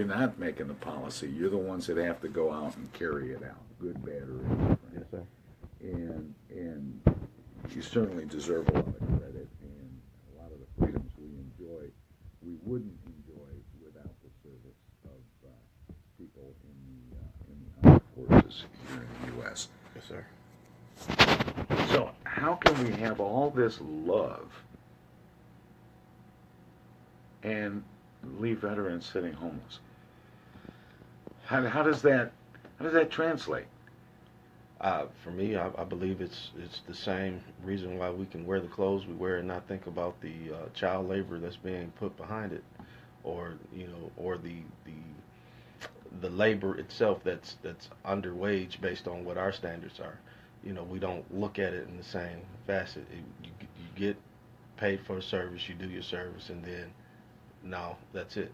You're not making the policy. You're the ones that have to go out and carry it out, good, bad, or indifferent. Yes, sir. And you certainly deserve a lot of credit, and a lot of the freedoms we enjoy, we wouldn't enjoy without the service of people in the armed forces here in the U.S. Yes, sir. So how can we have all this love and leave veterans sitting homeless? How does that translate? For me, I believe it's the same reason why we can wear the clothes we wear and not think about the child labor that's being put behind it, or or the labor itself that's underwage based on what our standards are. We don't look at it in the same facet. You get paid for a service, you do your service, and then no, that's it.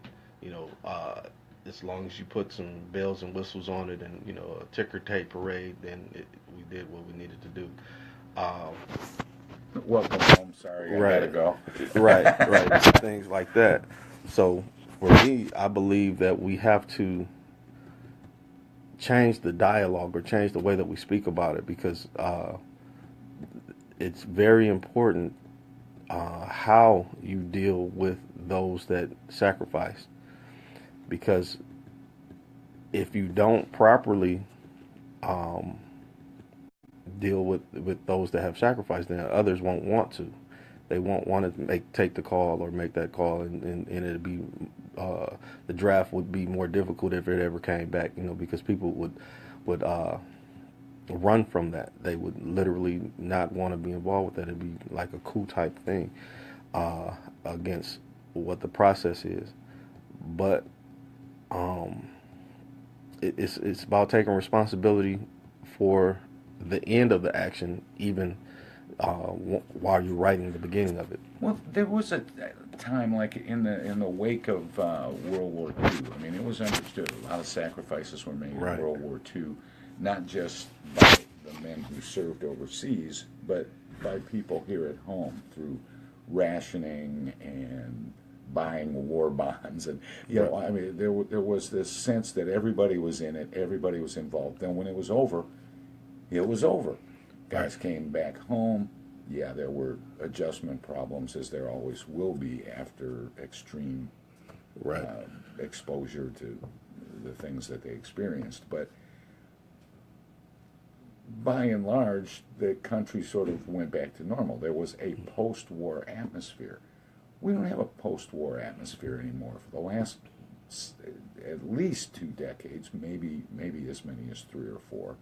As long as you put some bells and whistles on it and a ticker tape parade, then we did what we needed to do. Welcome home. Sorry, I gotta go. Right. Things like that. So for me, I believe that we have to change the dialogue or change the way that we speak about it, because it's very important how you deal with those that sacrifice. Because if you don't properly deal with those that have sacrificed, then others won't want to. They won't want to take the call or make that call, and it'd be the draft would be more difficult if it ever came back. Because people would run from that. They would literally not want to be involved with that. It'd be like a coup type thing against what the process is. But it's about taking responsibility for the end of the action, even while you're writing the beginning of it. Well, there was a time, like in the wake of World War II. I mean, it was understood a lot of sacrifices were made Right. in World War II, not just by the men who served overseas, but by people here at home through rationing and buying war bonds, and I mean, there was this sense that everybody was in it, everybody was involved. Then when it was over, it was over. Guys came back home. Yeah, there were adjustment problems, as there always will be after extreme exposure to the things that they experienced. But by and large, the country sort of went back to normal. There was a post-war atmosphere. We don't have a post-war atmosphere anymore. For the last at least 2 decades, maybe as many as 3 or 4,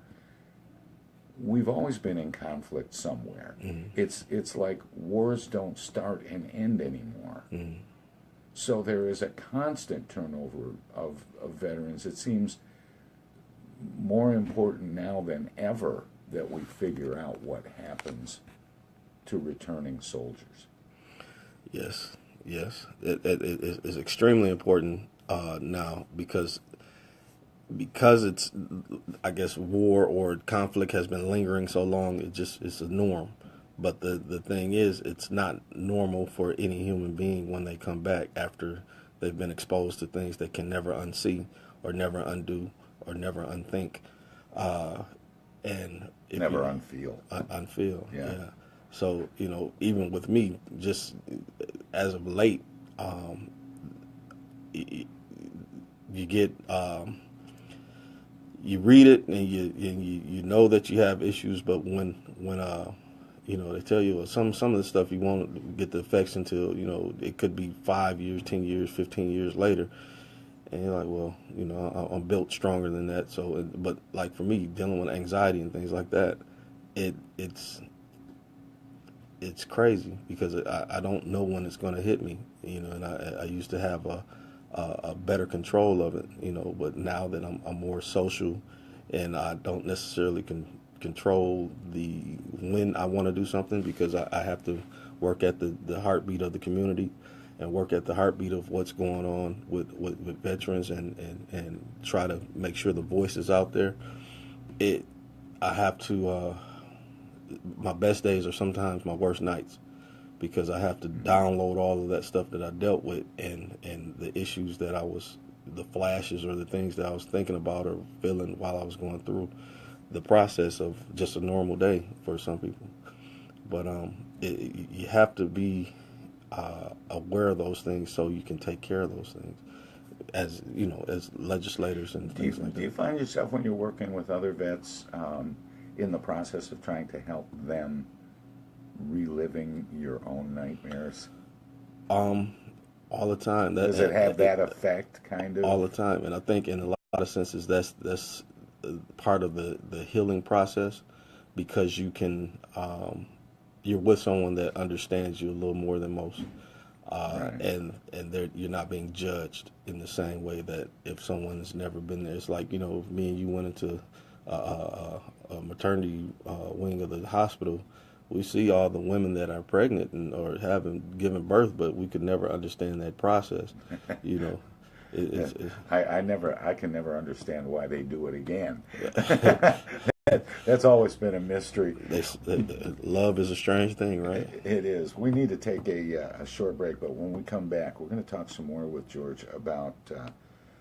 we've always been in conflict somewhere. Mm-hmm. It's like wars don't start and end anymore. Mm-hmm. So there is a constant turnover of veterans. It seems more important now than ever that we figure out what happens to returning soldiers. Yes. It is extremely important now because it's, I guess, war or conflict has been lingering so long. It's a norm. But the thing is, it's not normal for any human being when they come back after they've been exposed to things they can never unsee or never undo or never unthink. And never unfeel. Unfeel, yeah. So, even with me, just as of late, you get, you read it and you know that you have issues, but when they tell you some of the stuff you won't get the effects until, it could be 5 years, 10 years, 15 years later. And you're like, well, I'm built stronger than that. So, but like for me, dealing with anxiety and things like that, it's crazy because I don't know when it's going to hit me, and I used to have a better control of it, but now that I'm more social and I don't necessarily control when I want to do something, because I have to work at the heartbeat of the community and work at the heartbeat of what's going on with veterans and try to make sure the voice is out there. I have to, my best days are sometimes my worst nights because I have to download all of that stuff that I dealt with and the issues that I was the flashes or the things that I was thinking about or feeling while I was going through the process of just a normal day for some people. But you have to be aware of those things so you can take care of those things, as you know, as legislators and things like that. Do you find yourself when you're working with other vets in the process of trying to help them reliving your own nightmares? All the time. Does it have that effect, kind of? All the time, and I think in a lot of senses that's part of the healing process, because you can you're with someone that understands you a little more than most, Right. and you're not being judged in the same way that if someone's never been there. It's like, if me and you went into a maternity wing of the hospital. We see all the women that are pregnant or haven't given birth, but we could never understand that process. I can never understand why they do it again. That's always been a mystery. Love is a strange thing, right? It is. We need to take a short break, but when we come back, we're going to talk some more with George about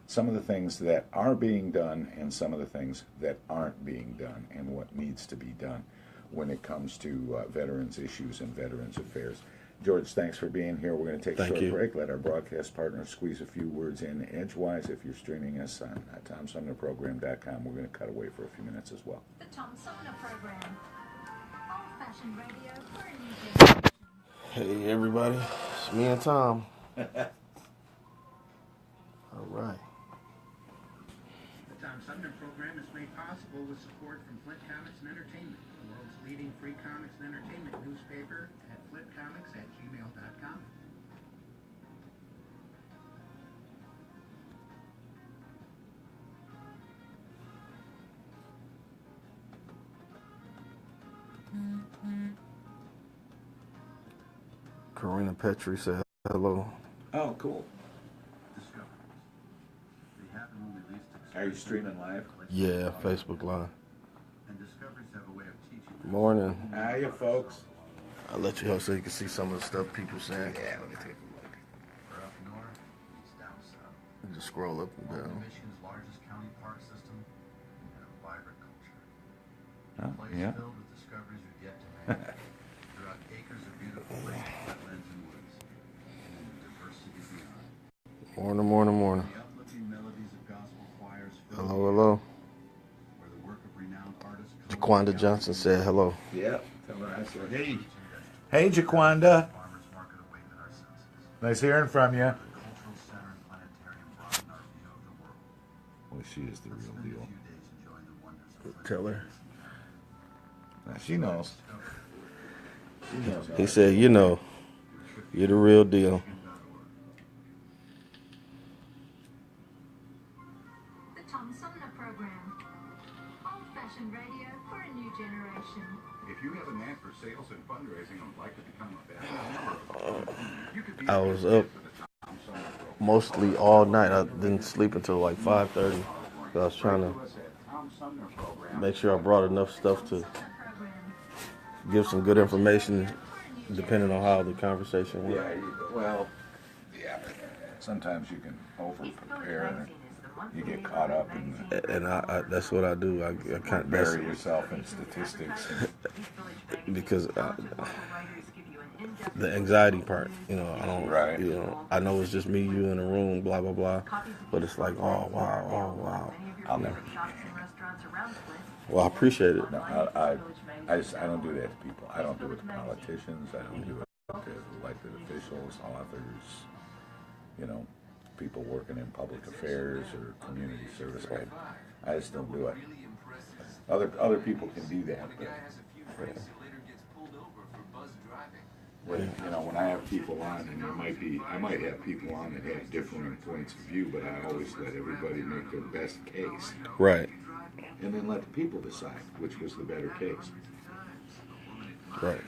some of the things that are being done and some of the things that aren't being done and what needs to be done when it comes to veterans issues and veterans affairs. George, thanks for being here. We're going to take a short break. Let our broadcast partner squeeze a few words in edgewise. If you're streaming us on TomSumnerProgram.com, we're going to cut away for a few minutes as well. The Tom Sumner Program. Old-fashioned radio for a new generation. Hey, everybody. It's me and Tom. All right. The Tom Sumner Program is made possible with support from Flint Comics and Entertainment, the world's leading free comics and entertainment newspaper at flintcomics@gmail.com. Karina Petrie said hello. Oh, cool. Discoveries. They haven't only least Are you streaming live? Yeah, Facebook Live. And discoveries have a way of teaching. Morning. Hiya, folks. I'll let you help so you can see some of the stuff people saying. Yeah, let me take a look. For up north, east down south. Just scroll up and down. Michigan's largest county park system and a vibrant culture. Oh, A place yeah. filled with discoveries you've yet to make. Throughout acres of beautiful lakes, wetlands, and woods. And in the diversity beyond. Morning. The uplifting melodies of gospel choirs fill Hello. where the work of renowned artists Jaquanda Johnson said hello. Yeah. Tell her I said, hey. Hey, Jaquanda. Farmers market awaken our senses. Nice hearing from you. The cultural center and planetarium broaden our view of the world. Well, she is the real Spend a deal. few days enjoying the wonders of Flint. Tell her. Now, she knows. She knows. He said, you're the real deal. The Tom Sumner Program. Old-fashioned radio for a new generation. If you have a knack for sales and fundraising and would like to become a valuable member, you could be I was up mostly all night. I didn't sleep until like 5:30. So I was trying to Tom Sumner Program. make sure I brought enough stuff to Program. give some good information depending on how the conversation went. Yeah. Sometimes you can over-prepare and you get caught up in And I that's what I do. I can't bury yourself in statistics. because the anxiety part, I don't, Right. I know it's just me, you in a room, blah blah blah, but it's like, oh wow. I'll never. Well, I appreciate it. No, I don't do that to people. I don't do it to politicians. I don't do it to elected officials, authors, people working in public affairs or community service. I just don't do it. Other people can do that. But, when I have people on, and I might have people on that have differing points of view, but I always let everybody make their best case. Right. And then let the people decide which was the better case. Right.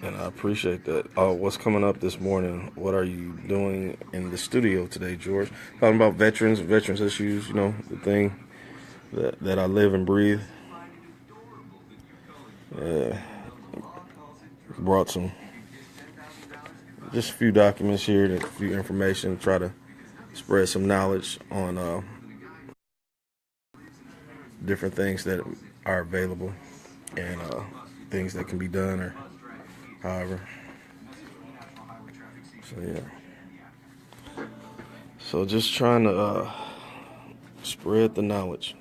And I appreciate that. What's coming up this morning? What are you doing in the studio today, George? Talking about veterans issues, the thing that I live and breathe. Brought just a few documents here, a few information, try to spread some knowledge on different things that are available and things that can be done or however. So yeah. So just trying to spread the knowledge.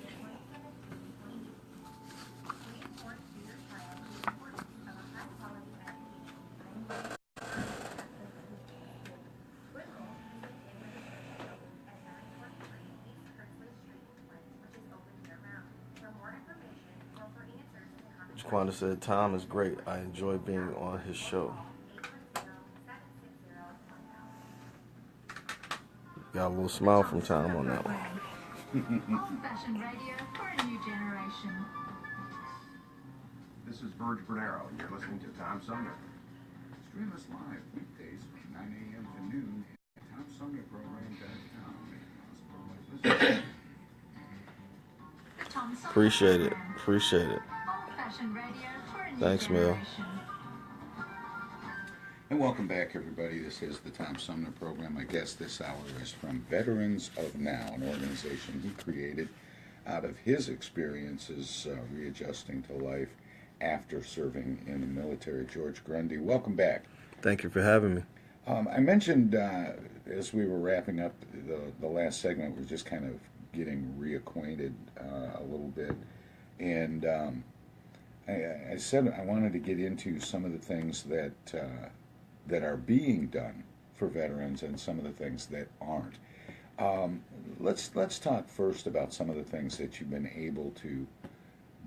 Quanda said, Tom is great. I enjoy being on his show. Got a little smile from Tom on that one. Old-fashioned radio for a new generation. This is Verge Bernero. You're listening to Tom Sumner. Stream us live weekdays from 9 a.m. to noon at TomSumnerProgram.com. Tom Sumner Appreciate it. Program. Appreciate it. Old-fashioned radio for a new Thanks, Mel. generation. And welcome back, everybody. This is the Tom Sumner Program. My guest this hour is from Veterans of Now, an organization he created out of his experiences readjusting to life after serving in the military. George Grundy, welcome back. Thank you for having me. I mentioned as we were wrapping up the last segment, we're just kind of getting reacquainted a little bit. And I said I wanted to get into some of the things that are being done for veterans and some of the things that aren't. Let's talk first about some of the things that you've been able to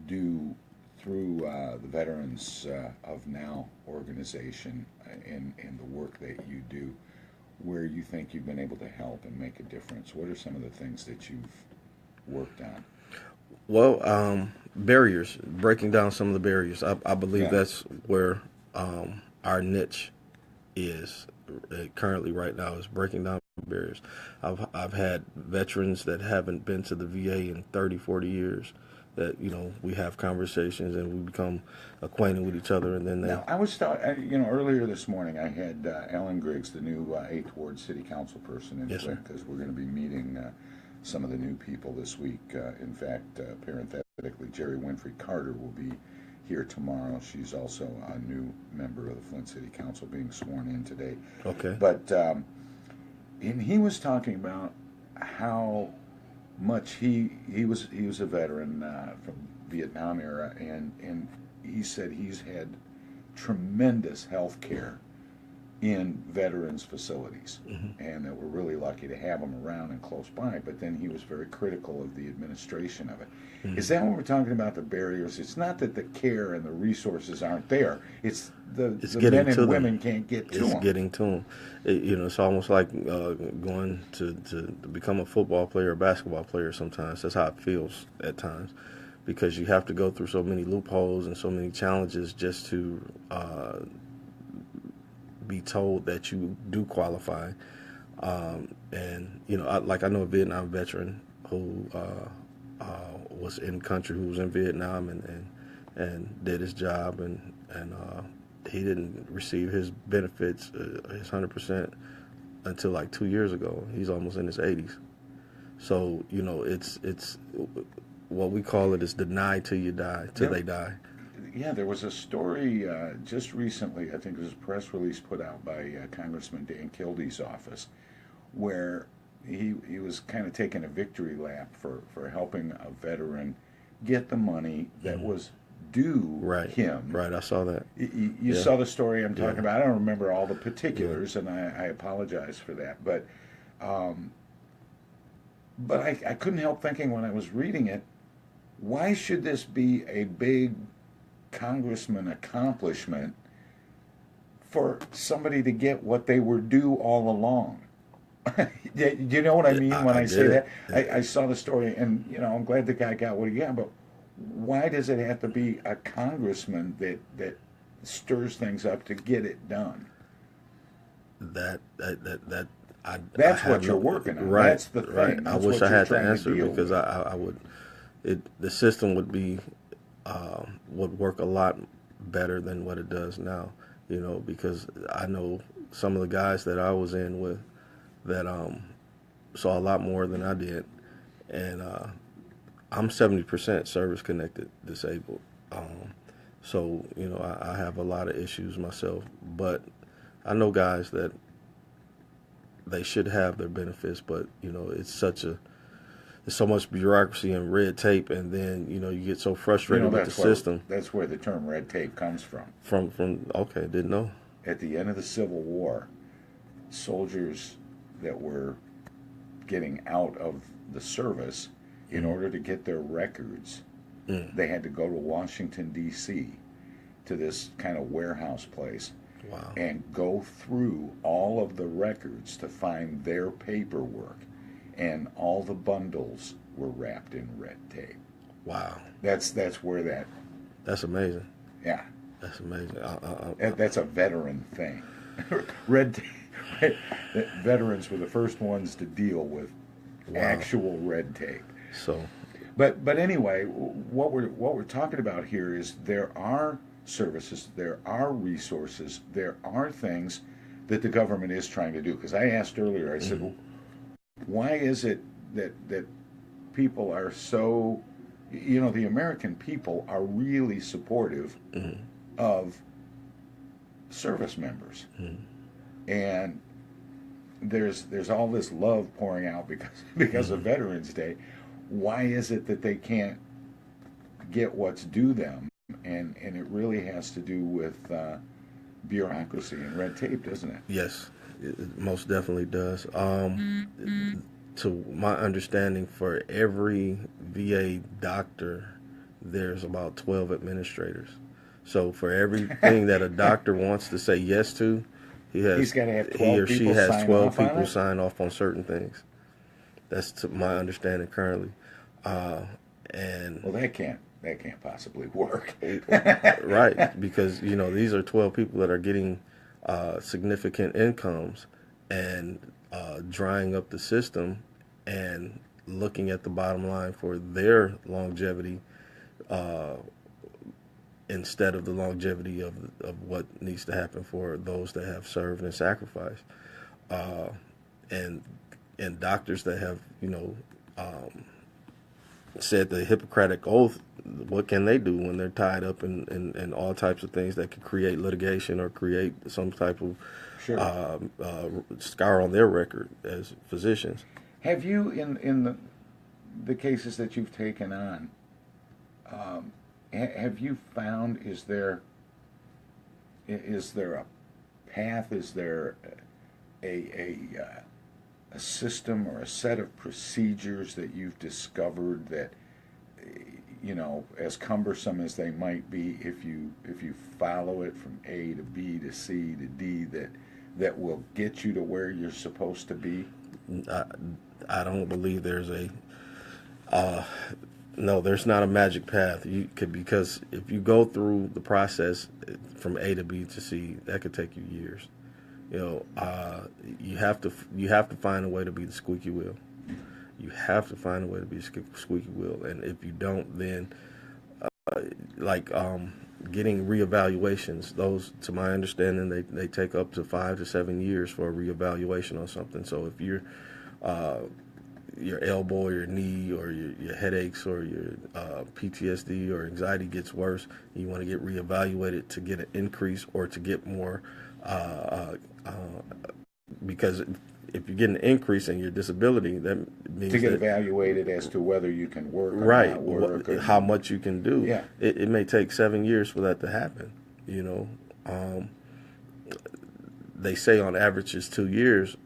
do through the Veterans of Now organization and the work that you do, where you think you've been able to help and make a difference. What are some of the things that you've worked on? Well, barriers, breaking down some of the barriers. I believe that's where our niche is currently right now, is breaking down barriers. I've had veterans that haven't been to the VA in 30, 40 years that, we have conversations and we become acquainted with each other, and then Now, I was earlier this morning I had Alan Griggs, the new 8th Ward City Council person, in Flint, because we're going to be meeting some of the new people this week. In fact, parenthetically, Jerry Winfrey Carter will be here tomorrow. She's also a new member of the Flint City Council being sworn in today. Okay. But and he was talking about how much he was a veteran from Vietnam era, and he said he's had tremendous health care in veterans facilities, and that we're really lucky to have them around and close by. But then he was very critical of the administration of it. Is that what we're talking about, the barriers? It's not that the care and the resources aren't there. It's the men and women can't get to them. It's getting to them. It's almost like going to become a football player or basketball player sometimes. That's how it feels at times, because you have to go through so many loopholes and so many challenges just to be told that you do qualify. And I know a Vietnam veteran who was in country, who was in Vietnam and did his job, and he didn't receive his benefits, his 100%, until like 2 years ago. He's almost in his 80s. So it's what we call it is denied till you die, till they die. Yeah, there was a story just recently, I think it was a press release put out by Congressman Dan Kildee's office, where he was kind of taking a victory lap for helping a veteran get the money that was due him. Right, I saw that. You saw the story I'm talking about. I don't remember all the particulars, and I apologize for that. But I couldn't help thinking when I was reading it, why should this be a big congressman accomplishment for somebody to get what they were due all along? You know what I mean when I say that? I saw the story, and I'm glad the guy got what he got, but why does it have to be a congressman that stirs things up to get it done? That's what you're working on. Right, That's the thing. Right. That's I wish what I had you're the trying answer, to deal because with. I would. The system would be would work a lot better than what it does now. Because I know some of the guys that I was in with that saw a lot more than I did, and I'm 70% service connected disabled. So I have a lot of issues myself, but I know guys that they should have their benefits, but it's there's so much bureaucracy and red tape, and then you get so frustrated with the system. That's where the term red tape comes from. Okay, didn't know. At the end of the Civil War, soldiers that were getting out of the service, in order to get their records, they had to go to Washington, D.C., to this kind of warehouse place. Wow. And go through all of the records to find their paperwork. And all the bundles were wrapped in red tape. Wow. That's where that... That's amazing. Yeah. That's amazing. That's a veteran thing. Red tape. Veterans were the first ones to deal with actual red tape. So, but anyway, what we're talking about here is there are services, there are resources, there are things that the government is trying to do. Because I asked earlier, I said, why is it that people are so, the American people are really supportive of service members, and there's all this love pouring out because of Veterans Day. Why is it that they can't get what's due them? And it really has to do with bureaucracy and red tape, doesn't it? Yes, it most definitely does. To my understanding, for every VA doctor, there's about 12 administrators. So for everything that a doctor wants to say yes to, he's got to have 12 he or she people has sign 12 off on people it? sign off on certain things. That's to my understanding currently. And Well, that can't possibly work. right, because these are 12 people that are getting significant incomes and drying up the system and looking at the bottom line for their longevity instead of the longevity of what needs to happen for those that have served and sacrificed, and doctors that have said the Hippocratic Oath. What can they do when they're tied up in all types of things that could create litigation or create some type of scar on their record as physicians? Have you, in the cases that you've taken on, have you found, is there a path, is there a system or a set of procedures that you've discovered that, as cumbersome as they might be, if you follow it from A to B to C to D, that will get you to where you're supposed to be? I don't believe there's no, there's not a magic path. Because if you go through the process from A to B to C, that could take you years. You have to find a way to be the squeaky wheel. You have to find a way to be the squeaky wheel, and if you don't, then getting reevaluations. Those, to my understanding, they take up to 5 to 7 years for a reevaluation on something. So if your elbow or your knee or your headaches or your PTSD or anxiety gets worse, you want to get reevaluated to get an increase or to get more, because if you get an increase in your disability, that means to get evaluated as to whether you can work or right, not work, or how much you can do. Yeah. It may take 7 years for that to happen. They say on average it's 2 years,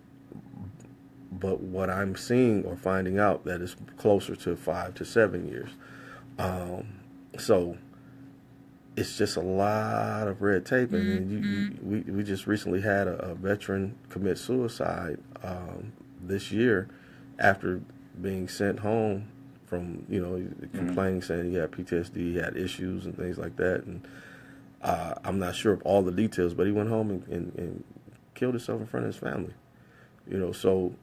but what I'm seeing or finding out that it's closer to 5 to 7 years. So it's just a lot of red tape. I mean, we just recently had a veteran commit suicide this year after being sent home from, complaining, saying he had PTSD, he had issues and things like that. And I'm not sure of all the details, but he went home and killed himself in front of his family. So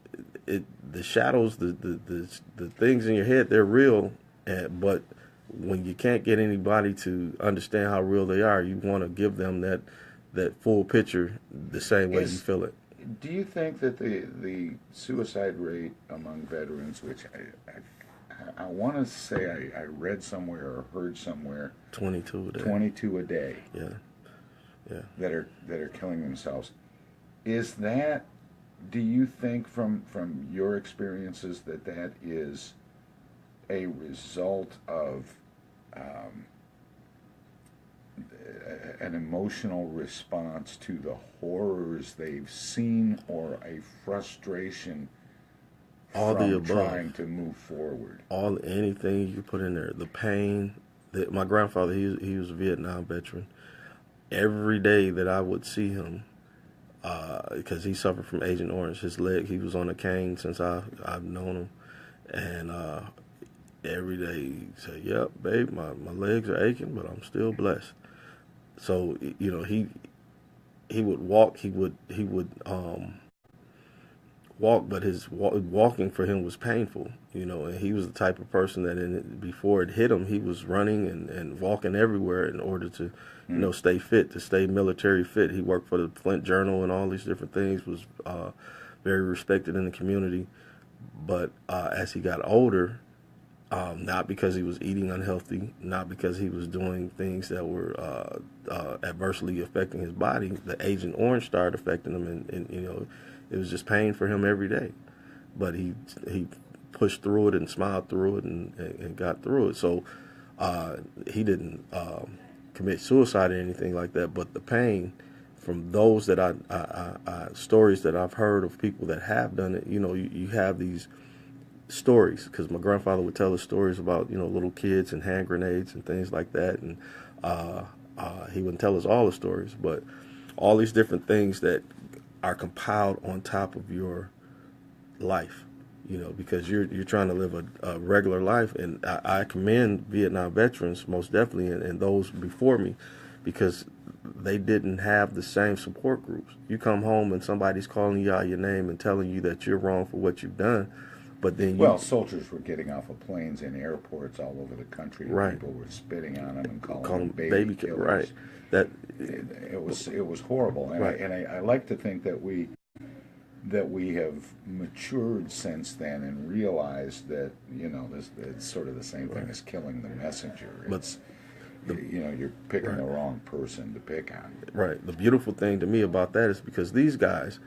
the shadows, the things in your head, they're real, but when you can't get anybody to understand how real they are, you want to give them that full picture the same way you feel it. Do you think that the suicide rate among veterans, which I want to say I read somewhere or heard somewhere, 22 a day. 22 a day. Yeah, yeah. That are killing themselves. Is that? Do you think from your experiences that is a result of an emotional response to the horrors they've seen, or a frustration All from the above. trying to move forward? Anything you put in there, the pain. My grandfather, he was a Vietnam veteran. Every day that I would see him, because he suffered from Agent Orange, his leg, he was on a cane since I've known him, and every day he'd say, "Yep, babe, my legs are aching, but I'm still blessed." So he would walk, he would walk, but his walking for him was painful, and he was the type of person that before it hit him, he was running and walking everywhere in order to, stay fit, to stay military fit. He worked for the Flint Journal and all these different things, was very respected in the community. But as he got older, not because he was eating unhealthy, not because he was doing things that were adversely affecting his body, the Agent Orange started affecting him, and it was just pain for him every day. But he pushed through it and smiled through it and got through it. So he didn't commit suicide or anything like that. But the pain from those that I stories that I've heard of people that have done it, you have these stories, because my grandfather would tell us stories about little kids and hand grenades and things like that, and he wouldn't tell us all the stories, but all these different things that are compiled on top of your life, because you're trying to live a regular life. And I commend Vietnam veterans most definitely, and those before me, because they didn't have the same support groups. You come home and somebody's calling you out your name and telling you that you're wrong for what you've done. But then soldiers were getting off of planes in airports all over the country. Right. People were spitting on them and calling call them them baby killers. Right. That it was horrible. And right. I like to think that we have matured since then and realized that it's sort of the same thing as killing the messenger. It's you're picking the wrong person to pick on. Right. The beautiful thing to me about that is because these guys,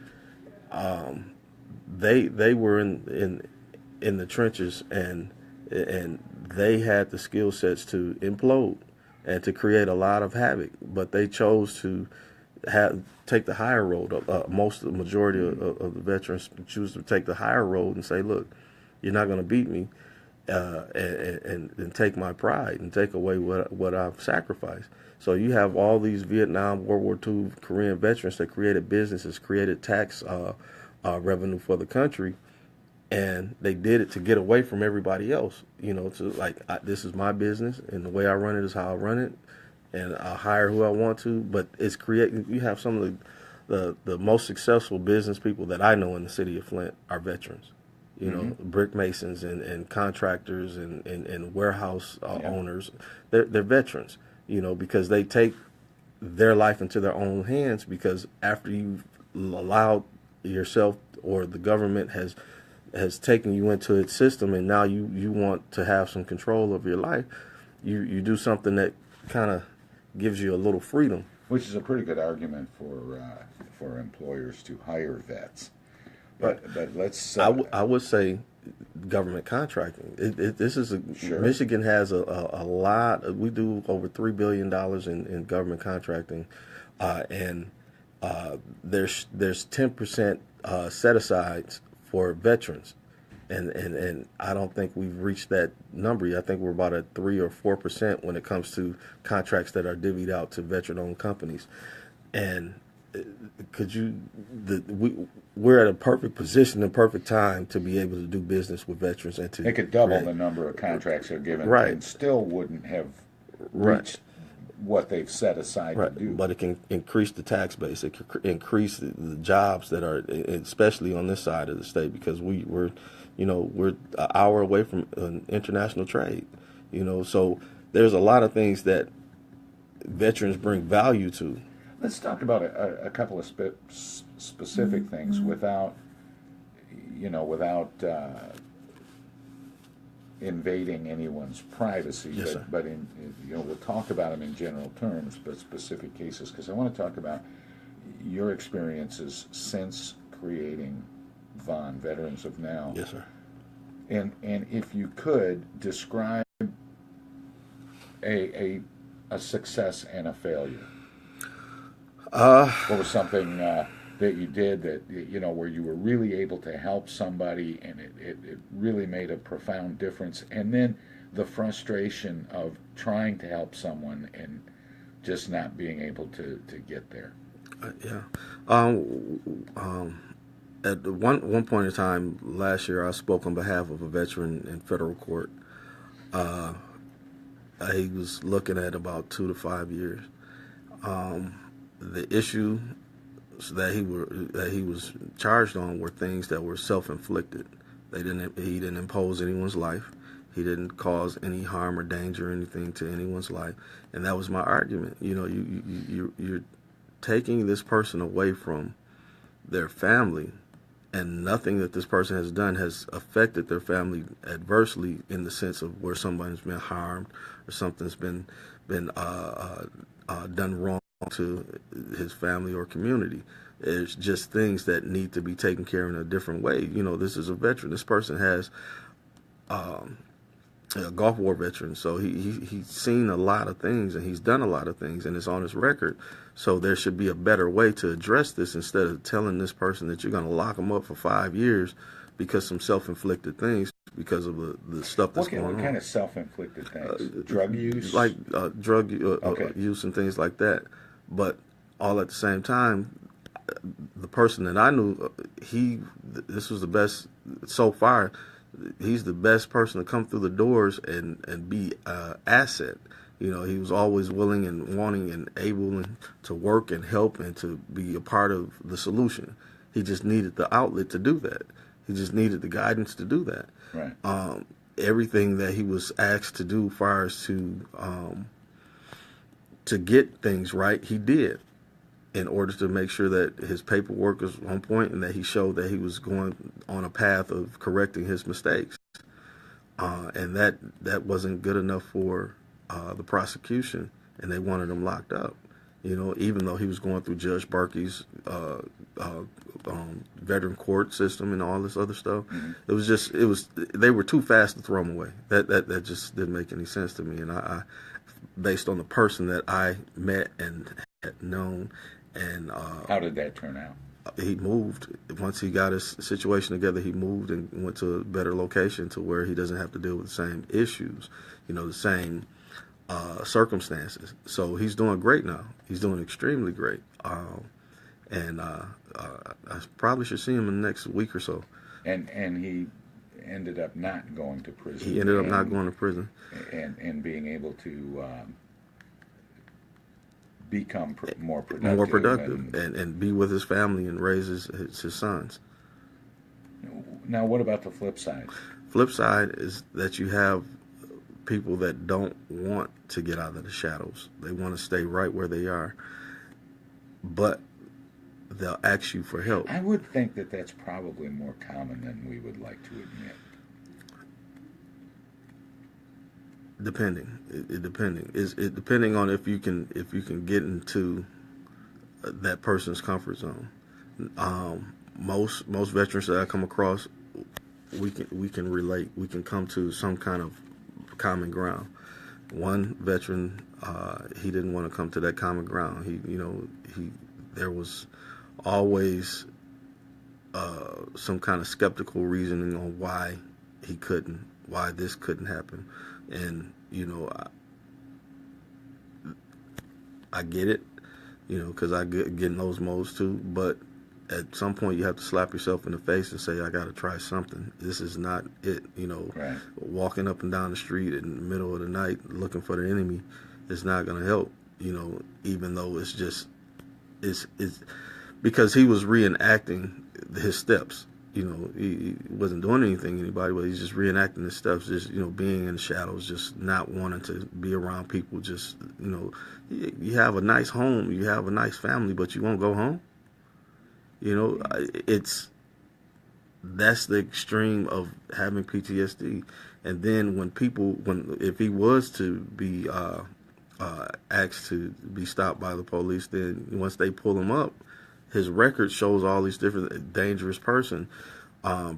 they were in the trenches, and they had the skill sets to implode and to create a lot of havoc, but they chose to take the higher road. The majority of the veterans choose to take the higher road and say, look, you're not going to beat me, and take my pride and take away what I've sacrificed. So you have all these Vietnam, World War II, Korean veterans that created businesses, created tax revenue for the country, and they did it to get away from everybody else. This is my business, and the way I run it is how I run it, and I'll hire who I want to. But it's creating. You have some of the most successful business people that I know in the city of Flint are veterans. Brick masons and contractors and warehouse owners. They're veterans. Because they take their life into their own hands, because after you've allowed yourself, or the government has taken you into its system, and now you want to have some control of your life, you do something that kind of gives you a little freedom. Which is a pretty good argument for employers to hire vets. But let's. I would say government contracting. This is sure. Michigan has a lot. We do over $3 billion in government contracting, and there's 10% set asides for veterans, and I don't think we've reached that number yet. I think we're about at 3 or 4% when it comes to contracts that are divvied out to veteran-owned companies. And we're at a perfect position and perfect time to be able to do business with veterans, and to they could double the number of contracts they're given, right, and still wouldn't have reached what they've set aside to do. But it can increase the tax base. It can increase the jobs that are, especially on this side of the state, because we're an hour away from international trade. So there's a lot of things that veterans bring value to. Let's talk about a couple of specific things without, without invading anyone's privacy. Yes, sir. But we'll talk about them in general terms, but specific cases, because I want to talk about your experiences since creating VON, Veterans of Now. Yes, sir. And if you could describe a success and a failure. What was something that you did that, where you were really able to help somebody and it really made a profound difference, and then the frustration of trying to help someone and just not being able to get there? Yeah. At one point in time last year, I spoke on behalf of a veteran in federal court. He was looking at about 2 to 5 years. The issue that he was charged on were things that were self-inflicted. He didn't impose anyone's life. He didn't cause any harm or danger or anything to anyone's life, and that was my argument. You're taking this person away from their family, and nothing that this person has done has affected their family adversely in the sense of where somebody's been harmed or something's been done wrong to his family or community. It's just things that need to be taken care of in a different way. This is a veteran. This person has a Gulf War veteran, so he's seen a lot of things and he's done a lot of things and it's on his record. So there should be a better way to address this instead of telling this person that you're going to lock him up for 5 years because some self-inflicted things because of the stuff that's going on. What kind of self-inflicted things? Drug use? Like drug Okay. use and things like that. But all at the same time, the person that I knew, this was the best so far. He's the best person to come through the doors and be an asset. He was always willing and wanting and able to work and help and to be a part of the solution. He just needed the outlet to do that. He just needed the guidance to do that. Right. Everything that he was asked to do, as far as to get things right, he did in order to make sure that his paperwork was on point and that he showed that he was going on a path of correcting his mistakes. And that wasn't good enough for the prosecution, and they wanted him locked up. Even though he was going through Judge Barkey's veteran court system and all this other stuff, they were too fast to throw him away. That just didn't make any sense to me. And I based on the person that I met and had known, and how did that turn out? He moved. Once he got his situation together, he moved and went to a better location to where he doesn't have to deal with the same issues, the same circumstances. So he's doing great now. He's doing extremely great. And I probably should see him in the next week or so. And he ended up not going to prison. He ended up not going to prison. And being able to become more productive. More productive and be with his family and raise his sons. Now, what about the flip side? Flip side is that you have people that don't want to get out of the shadows. They want to stay right where they are, but they'll ask you for help. I would think that that's probably more common than we would like to admit. Depending, it depending on if you can get into that person's comfort zone. Most veterans that I come across, we can relate. We can come to some kind of common ground. One veteran, he didn't want to come to that common ground. There was always some kind of skeptical reasoning on why this couldn't happen. And, I get it, because I get in those modes too. But at some point, you have to slap yourself in the face and say, I got to try something. This is not it, Right. Walking up and down the street in the middle of the night looking for the enemy is not going to help, even though it's because he was reenacting his steps. he wasn't doing anything to anybody, but he's just reenacting this stuff, just, being in the shadows, just not wanting to be around people. Just, you have a nice home, you have a nice family, but you won't go home. That's the extreme of having PTSD. And then if he was to be asked to be stopped by the police, then once they pull him up, his record shows all these different dangerous person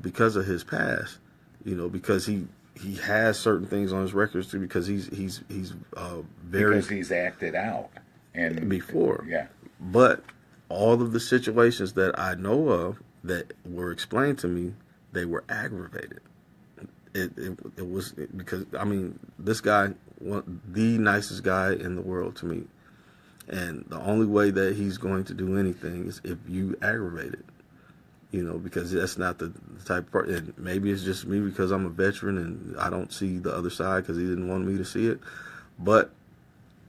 because of his past. Because he has certain things on his records too, because he's very, because he's acted out and before. Yeah. But all of the situations that I know of that were explained to me, they were aggravated. It was because, this guy, the nicest guy in the world to me. And the only way that he's going to do anything is if you aggravate it. Because that's not the type of person. And maybe it's just me because I'm a veteran and I don't see the other side because he didn't want me to see it. But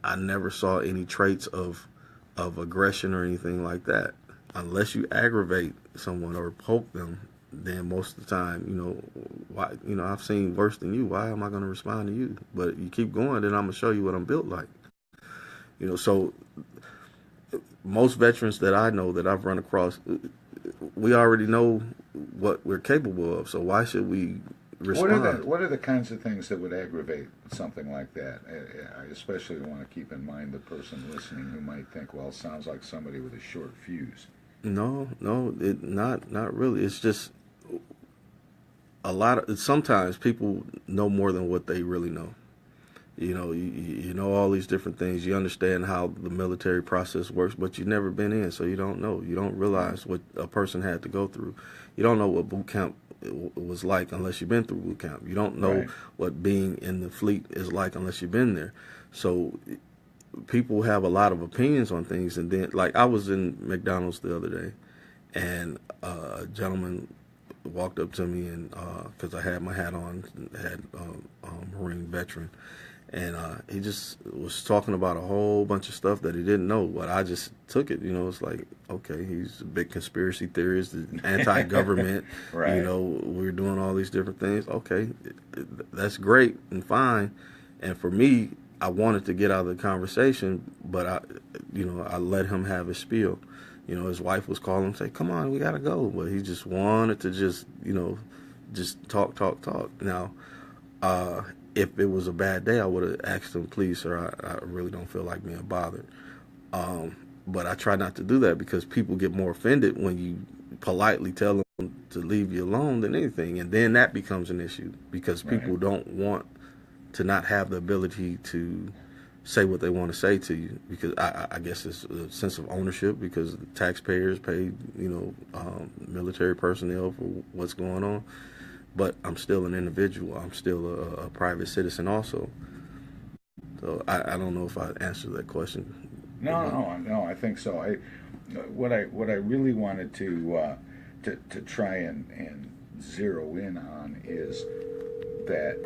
I never saw any traits of aggression or anything like that. Unless you aggravate someone or poke them, then most of the time, why? I've seen worse than you. Why am I going to respond to you? But you keep going, then I'm going to show you what I'm built like. So most veterans that I know that I've run across, we already know what we're capable of. So why should we respond? What are the kinds of things that would aggravate something like that? I especially want to keep in mind the person listening who might think, well, it sounds like somebody with a short fuse. No, not really. It's just sometimes people know more than what they really know. You know all these different things. You understand how the military process works, but you've never been in, so you don't know. You don't realize what a person had to go through. You don't know what boot camp was like unless you've been through boot camp. You don't know what being in the fleet is like unless you've been there. So people have a lot of opinions on things. And then, like, I was in McDonald's the other day, and a gentleman walked up to me, and because I had my hat on, had Marine veteran. And he just was talking about a whole bunch of stuff that he didn't know, but I just took it. It's like, okay, he's a big conspiracy theorist, anti-government. Right. We're doing all these different things. Okay, that's great and fine. And for me, I wanted to get out of the conversation, but I let him have his spiel. His wife was calling him, say, "Come on, we gotta go," but he just wanted to just talk. Now, if it was a bad day, I would have asked him, "Please, sir, I really don't feel like being bothered." But I try not to do that because people get more offended when you politely tell them to leave you alone than anything. And then that becomes an issue because people don't want to not have the ability to say what they want to say to you, because I guess it's a sense of ownership because the taxpayers pay, military personnel for what's going on. But I'm still an individual. I'm still a private citizen also. So I don't know if I answered that question. No, I think so. What I really wanted to try and zero in on is that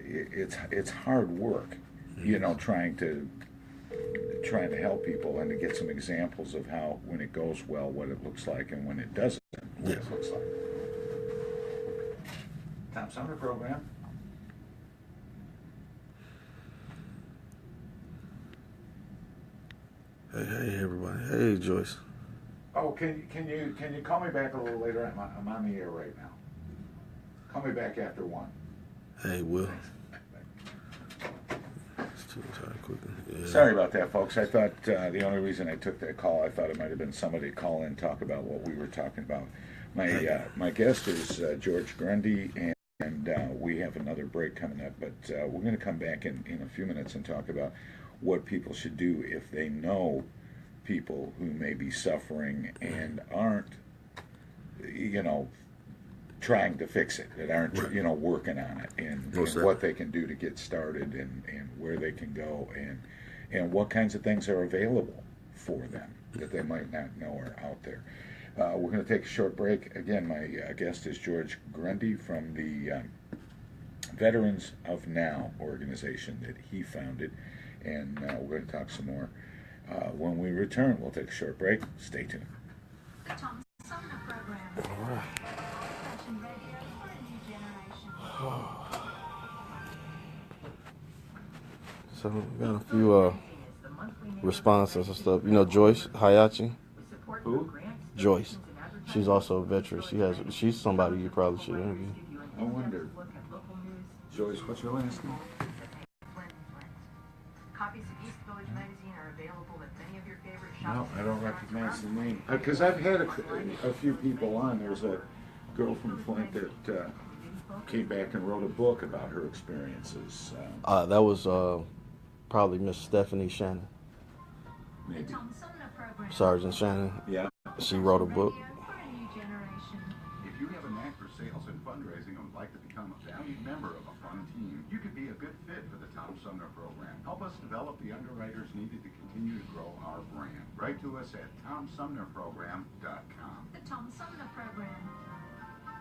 it's hard work, trying to help people and to get some examples of how, when it goes well, what it looks like, and when it doesn't, what it looks like. Tom Sumner Program. Hey everybody. Hey Joyce. Oh, can you call me back a little later? I'm on the air right now. Call me back after 1. Hey Will. Yeah. Sorry about that, folks. I thought the only reason I took that call, I thought it might have been somebody call in and talk about what we were talking about. My guest is George Grundy, and we have another break coming up, but we're going to come back in a few minutes and talk about what people should do if they know people who may be suffering and aren't, trying to fix it, that aren't, working on it, and what they can do to get started, and where they can go, and what kinds of things are available for them that they might not know are out there. We're going to take a short break. Again, my guest is George Grundy from the Veterans of Now organization that he founded, and we're going to talk some more. When we return, we'll take a short break. Stay tuned. The Tom Sumner Program. All right. So we got a few responses and stuff. You know Joyce Hayachi? Who? Joyce. She's also a veteran. She's somebody you probably should interview. I wonder. Joyce, what's your last name? Copies of East Village magazine are available at many of your favorite No, shops. I don't recognize the name. Because I've had a few people on. There's a girl from Flint that came back and wrote a book about her experiences. That was probably Miss Stephanie Shannon, Maybe. Tom Sumner Program. Sergeant Shannon. Yeah. She wrote a book. Radio for a new generation. If you have a knack for sales and fundraising and would like to become a valued member of a fun team, you could be a good fit for the Tom Sumner Program. Help us develop the underwriters needed to continue to grow our brand. Write to us at TomSumnerProgram.com. The Tom Sumner Program.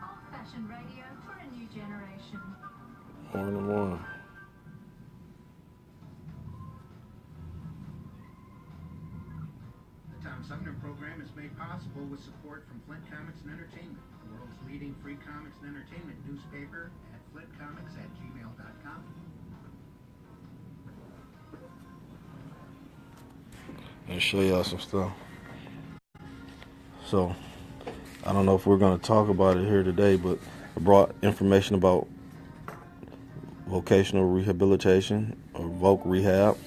Old-fashioned radio for a new generation. More in the morning. The Tom Sumner Program is made possible with support from Flint Comics and Entertainment, the world's leading free comics and entertainment newspaper at flintcomics@gmail.com. And show y'all some stuff. So, I don't know if we're going to talk about it here today, but I brought information about vocational rehabilitation or voc rehab.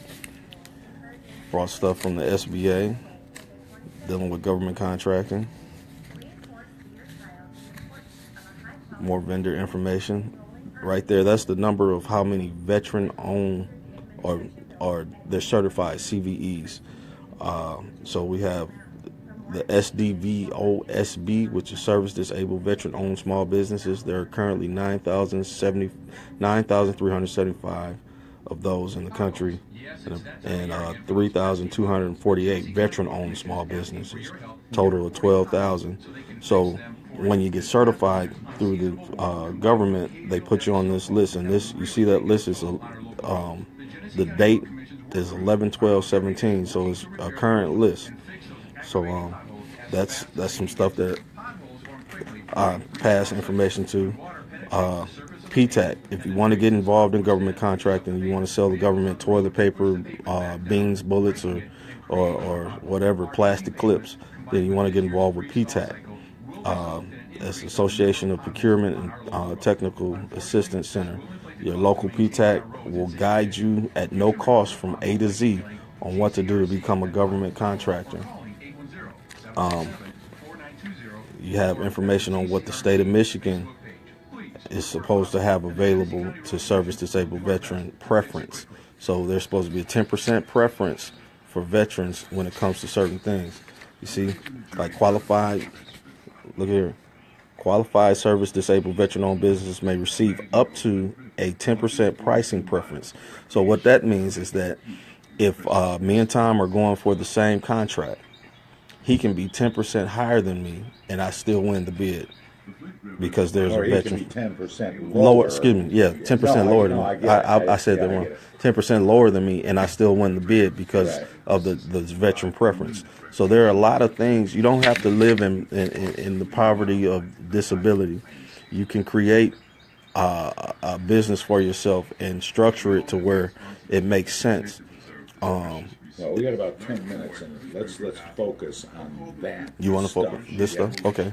Brought stuff from the SBA dealing with government contracting. More vendor information. Right there, that's the number of how many veteran-owned or they're certified CVEs. So we have the SDVOSB, which is Service Disabled Veteran-Owned Small Businesses. There are currently 9,375 of those in the country, and 3,248 veteran-owned small businesses. Total of 12,000. So when you get certified through the government, they put you on this list, and this, you see that list is the date is 11/12/17, so it's a current list. So that's some stuff that I pass information to. PTAC, if you want to get involved in government contracting, you want to sell the government toilet paper, beans, bullets, or whatever, plastic clips, then you want to get involved with PTAC. That's the Association of Procurement and Technical Assistance Center. Your local PTAC will guide you at no cost from A to Z on what to do to become a government contractor. You have information on what the state of Michigan is supposed to have available to service disabled veteran preference. So there's supposed to be a 10% preference for veterans when it comes to certain things. You see, like qualified, look here, qualified service disabled veteran-owned businesses may receive up to a 10% pricing preference. So what that means is that if me and Tom are going for the same contract, he can be 10% higher than me, and I still win the bid because there's Or a you veteran. can be 10% Lower, excuse me, yeah, 10% lower than me. I get it. I said that I wrong. get it. 10% lower than me, and I still win the bid because Right. of the veteran preference. So there are a lot of things. You don't have to live in the poverty of disability. You can create a business for yourself and structure it to where it makes sense. Well, we got about 10 minutes, and let's focus on that. You want to stuff. focus this Yeah. stuff? Okay.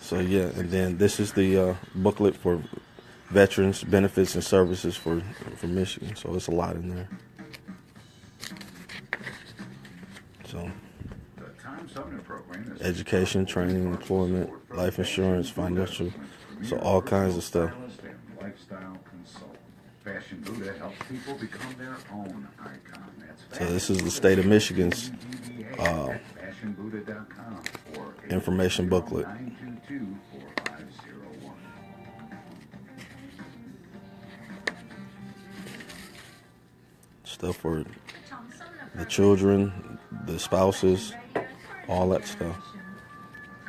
So yeah, and then this is the booklet for veterans benefits and services for Michigan. So it's a lot in there. So The Tom Sumner Program is education, training, employment, life insurance, financial, so all kinds of stuff. stylist and lifestyle consultant. Fashion Buddha helps people become their own icon. That's So this is the state of Michigan's fashionbuddha.com or information booklet. 922-4501. Stuff for The Tom Sumner the Program. children, the spouses, all that stuff.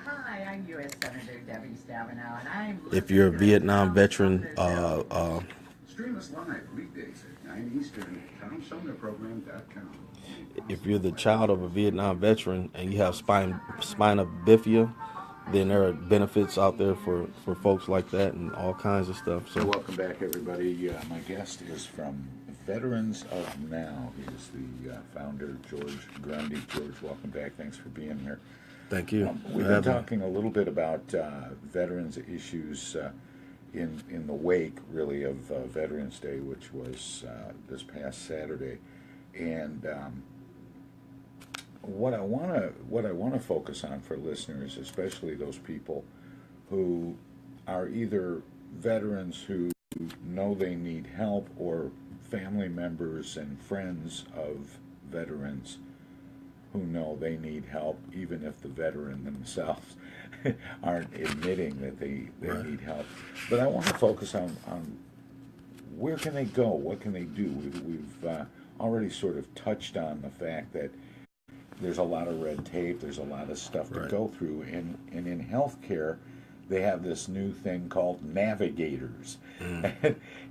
Hi, I'm U.S. Senator Debbie Stabenow, and I'm... If you're a Vietnam veteran, Stream us live weekdays at 9 Eastern at TomSumnerProgram.com. if you're the child of a Vietnam veteran and you have spina bifida, then there are benefits out there for folks like that and all kinds of stuff. So So welcome back, everybody. My guest is from Veterans of Now. He's the founder, George Grundy. George, welcome back. Thanks for being here. Thank you. We've been talking a little bit about veterans issues in the wake, really, of Veterans Day, which was this past Saturday, and what I want to focus on for listeners, especially those people who are either veterans who know they need help or family members and friends of veterans who know they need help, even if the veteran themselves aren't admitting that they Right. need help. But I want to focus on where can they go? What can they do? We've already sort of touched on the fact that there's a lot of red tape, there's a lot of stuff to Right. go through, and in healthcare, they have this new thing called navigators.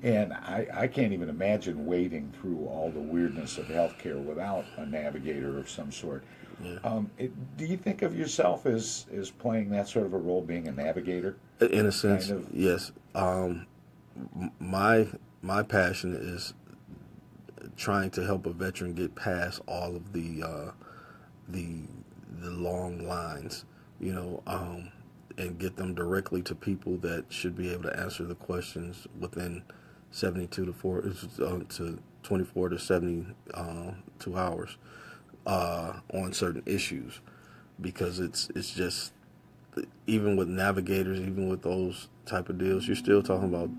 And I can't even imagine wading through all the weirdness of healthcare without a navigator of some sort. Yeah. Do you think of yourself as playing that sort of a role, being a navigator? In a sense, Kind of. yes. My passion is trying to help a veteran get past all of the long lines, and get them directly to people that should be able to answer the questions within 24 to 72 hours on certain issues, because it's just, even with navigators, even with those type of deals, you're still talking about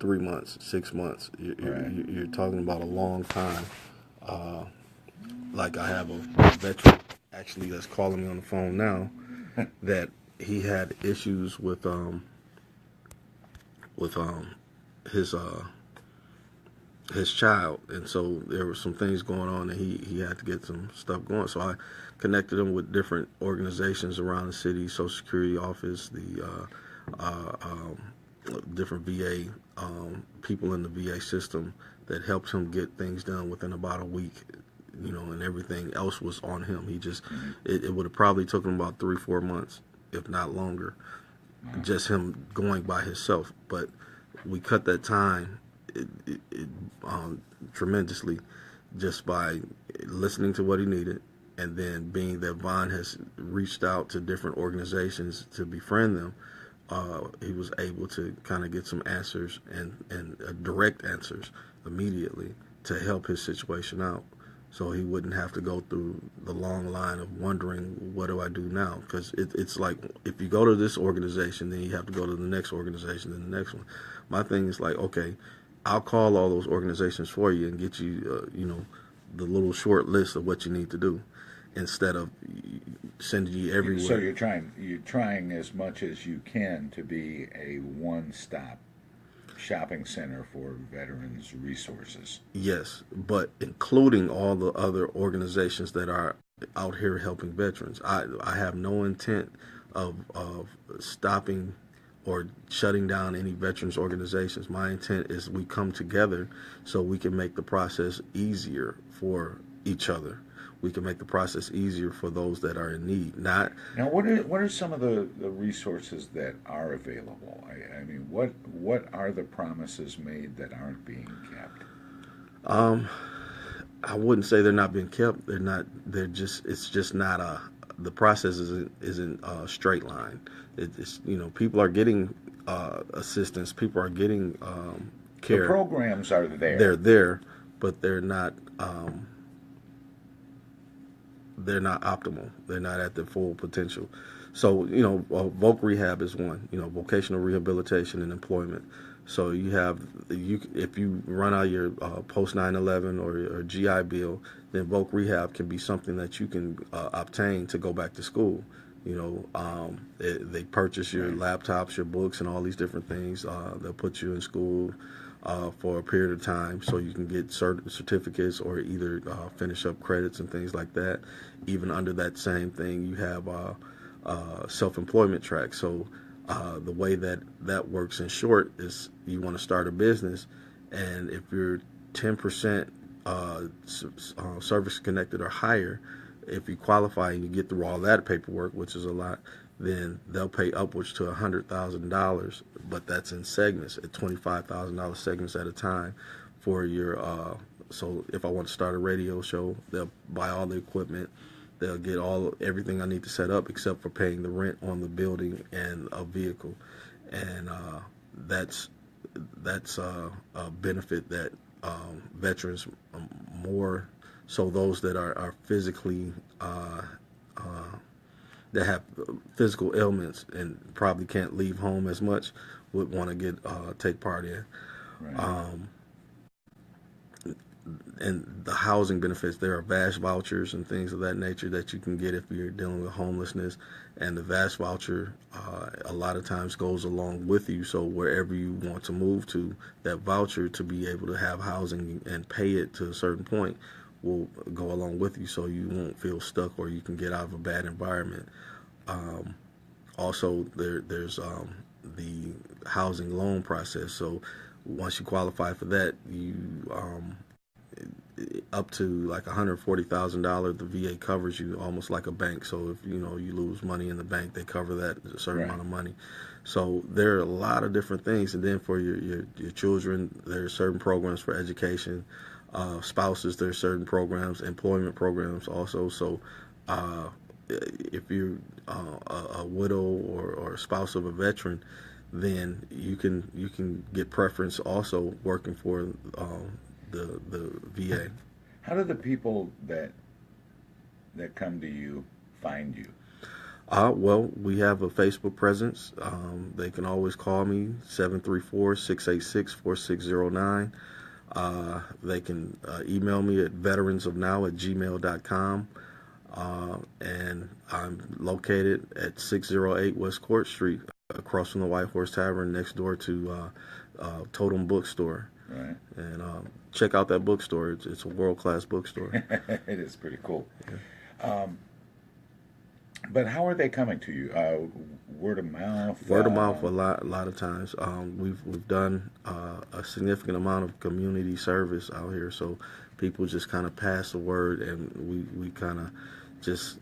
3 months, 6 months. You're talking about a long time. Like, I have a veteran actually that's calling me on the phone now that he had issues with his child, and so there were some things going on, and he had to get some stuff going. So I connected him with different organizations around the city, Social Security office, the different VA people in the VA system that helped him get things done within about a week, and everything else was on him. He just, it would have probably taken him about 3-4 months, if not longer, just him going by himself. But we cut that time tremendously just by listening to what he needed, and then being that Vaughn has reached out to different organizations to befriend them, he was able to kind of get some answers and direct answers immediately to help his situation out, so he wouldn't have to go through the long line of wondering, what do I do now? Because it's like, if you go to this organization, then you have to go to the next organization and the next one. My thing is like, okay, I'll call all those organizations for you and get you, the little short list of what you need to do, instead of sending you everywhere. So you're trying as much as you can to be a one-stop shopping center for veterans resources. Yes, but including all the other organizations that are out here helping veterans. I have no intent of stopping or shutting down any veterans organizations. My intent is we come together so we can make the process easier for each other. We can make the process easier for those that are in need. Now, what are some of the resources that are available? I mean, what are the promises made that aren't being kept? I wouldn't say they're not being kept. They're not. They're just. It's just not the process isn't a straight line. It's people are getting assistance. People are getting care. The programs are there. They're there, but they're not. They're not optimal. They're not at their full potential. So, voc rehab is one, vocational rehabilitation and employment. So if you run out your post 9/11 or GI Bill, then voc rehab can be something that you can obtain to go back to school. They purchase your laptops, your books, and all these different things. They'll put you in school for a period of time so you can get certificates or either finish up credits and things like that. Even under that same thing, you have self-employment track. So the way that works in short is, you want to start a business, and if you're 10% service connected or higher, if you qualify and you get through all that paperwork, which is a lot, then they'll pay upwards to $100,000, but that's in segments, at $25,000 segments at a time, for your. So if I want to start a radio show, they'll buy all the equipment. They'll get everything I need to set up except for paying the rent on the building and a vehicle, and that's a benefit that veterans more so those that are physically that have physical ailments and probably can't leave home as much would want to take part in. Right. And the housing benefits, there are VASH vouchers and things of that nature that you can get if you're dealing with homelessness. And the VASH voucher a lot of times goes along with you. So wherever you want to move to, that voucher to be able to have housing and pay it to a certain point will go along with you, so you won't feel stuck or you can get out of a bad environment. Also, there's the housing loan process. So once you qualify for that, you up to like $140,000, the VA covers you almost like a bank. So if you lose money in the bank, they cover that a certain amount of money. So there are a lot of different things. And then for your children, there are certain programs for education. Spouses, there are certain programs, employment programs also. So if you're a widow or a spouse of a veteran, then you can get preference also working for the VA. How do the people that come to you find you? Well, we have a Facebook presence. They can always call me, 734-686-4609. They can email me at veteransofnow@gmail.com. And I'm located at 608 West Court Street, across from the White Horse Tavern, next door to Totem Bookstore. Right. And check out that bookstore. It's a world-class bookstore. It is pretty cool. Yeah. But how are they coming to you? Word of mouth? Word of mouth a lot of times. We've done a significant amount of community service out here, so people just kind of pass the word, and we kind of just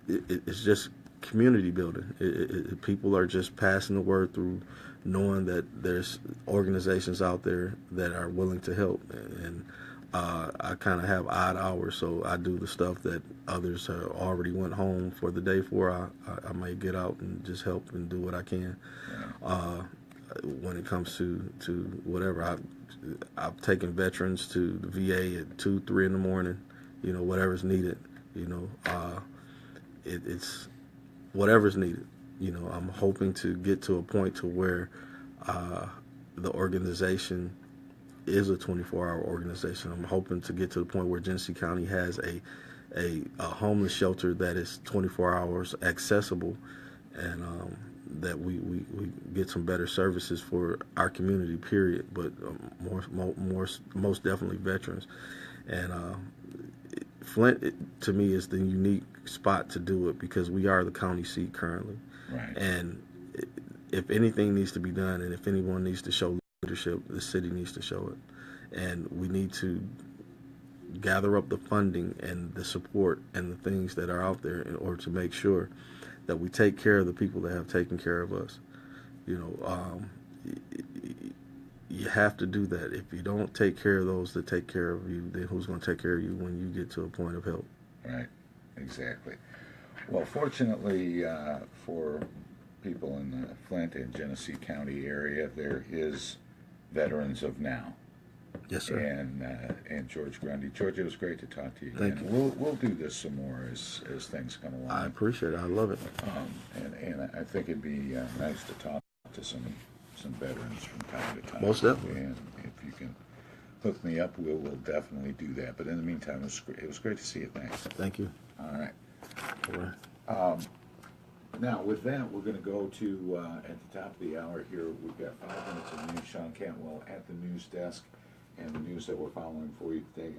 it's just community building. People are just passing the word through, knowing that there's organizations out there that are willing to help. And I kind of have odd hours, so I do the stuff that others already went home for the day for. I may get out and just help and do what I can. When it comes to whatever, I've taken veterans to the VA at 2, 3 in the morning, whatever's needed. It's whatever's needed. I'm hoping to get to a point to where the organization is a 24-hour organization. I'm hoping to get to the point where Genesee County has a homeless shelter that is 24 hours accessible, and that we get some better services for our community, period, but most definitely veterans. And Flint, to me, is the unique spot to do it because we are the county seat currently. Right. And if anything needs to be done, and if anyone needs to show leadership, the city needs to show it. And we need to gather up the funding and the support and the things that are out there in order to make sure that we take care of the people that have taken care of us. You have to do that. If you don't take care of those that take care of you, then who's going to take care of you when you get to a point of help? Right, exactly. Well, fortunately for people in the Flint and Genesee County area, there is Veterans of Now. Yes, sir. And George Grundy. George, it was great to talk to you. Thank you. We'll do this some more as things come along. I appreciate it. I love it. And I think it'd be nice to talk to some veterans from time to time. Most definitely. And if you can hook me up, we'll definitely do that. But in the meantime, it was great to see you. Thanks. Thank you. All right. All right. Now, with that, we're going to go to, at the top of the hour here, we've got 5 minutes of news. Sean Cantwell at the news desk, and the news that we're following for you today.